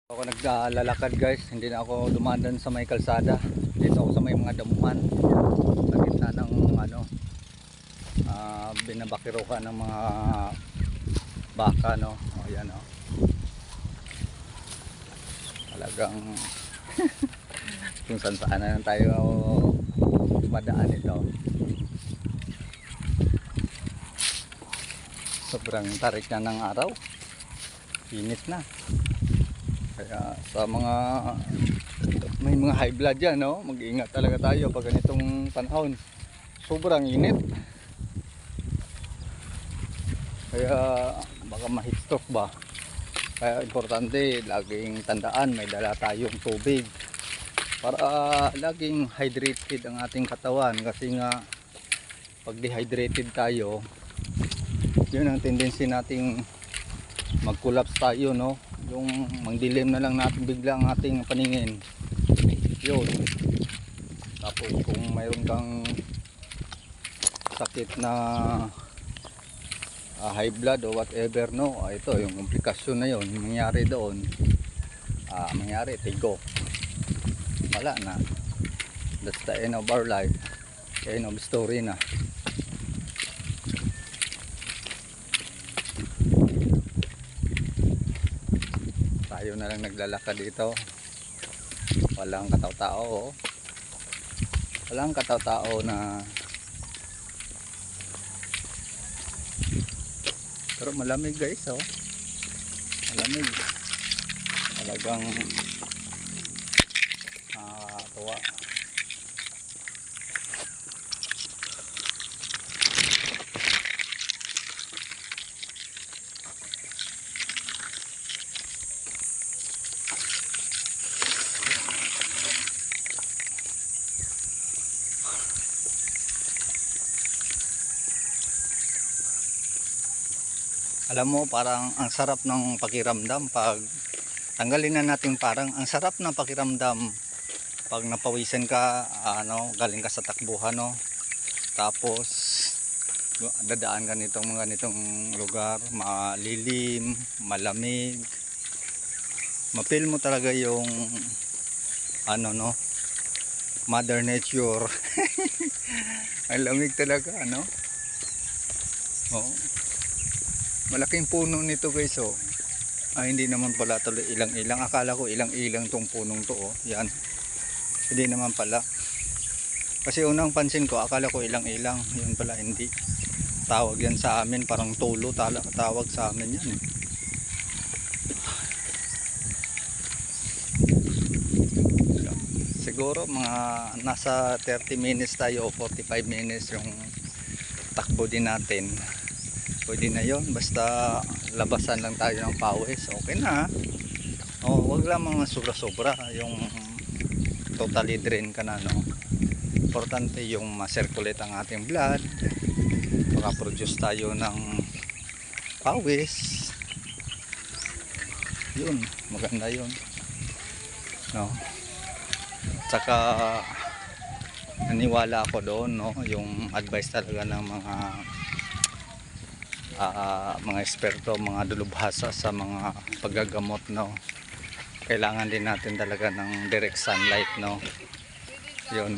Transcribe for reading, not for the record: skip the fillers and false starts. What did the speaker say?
Ako naglalakad guys, hindi na ako dumandan sa may kalsada. Dito ako sa may mga damuhan. Sa gitna ng binabakirukan ng mga baka, no. O yan, o. Talagang kung saan na tayo dumadaan ito. Sobrang tarik na ng araw. Init na. Kaya sa mga may mga high blood dyan, no? Mag-iingat talaga tayo pag ganitong panahon. Sobrang init. Kaya baka ma-heat stroke ba. Kaya importante laging tandaan may dala tayong tubig para laging hydrated ang ating katawan, kasi nga pag dehydrated tayo, yun ang tendency nating mag-collapse tayo, no? Yung mangdilim na lang natin bigla ang ating paningin. Yun. Tapos kung mayroon kang sakit na high blood o whatever, no, ito yung komplikasyon na yun mangyari doon. Mangyari tigo, wala na, that's the end of our life, end of story na. Tayo na lang naglalakad dito, walang kataw-tao, oh. Walang kataw-tao na, pero malamig guys, oh. Malamig. Talagang tuwa. Alam mo, parang ang sarap ng pakiramdam pag tanggalin na natin, parang ang sarap ng pakiramdam pag napawisan ka, galing ka sa takbuhan, no? Tapos dadaan ka nitong ganitong lugar, malilim, malamig, mapil mo talaga yung no, Mother Nature. Ang lamig talaga, no? Oh. Malaking puno nito guys, oh. Hindi naman pala tuloy ilang-ilang. Akala ko ilang-ilang tong punong to, oh. Yan. Hindi naman pala. Kasi unang pansin ko, akala ko ilang-ilang. Yun pala hindi. Tawag yan sa amin, parang tulo tawag sa amin yan, eh. Siguro mga nasa 30 minutes tayo o 45 minutes yung takbo din natin. Pwede na yon, basta labasan lang tayo ng pawis, okay na. Wag lang mga sobra-sobra, yung totally drain ka na, no. Importante yung ma-circulate ang ating blood, maka-produce tayo ng pawis. Yun, maganda yun, no. Tsaka naniwala ako doon, no, yung advice talaga ng mga eksperto, mga dulubhasa sa mga paggagamot, no. Kailangan din natin talaga ng direct sunlight, no. Yun.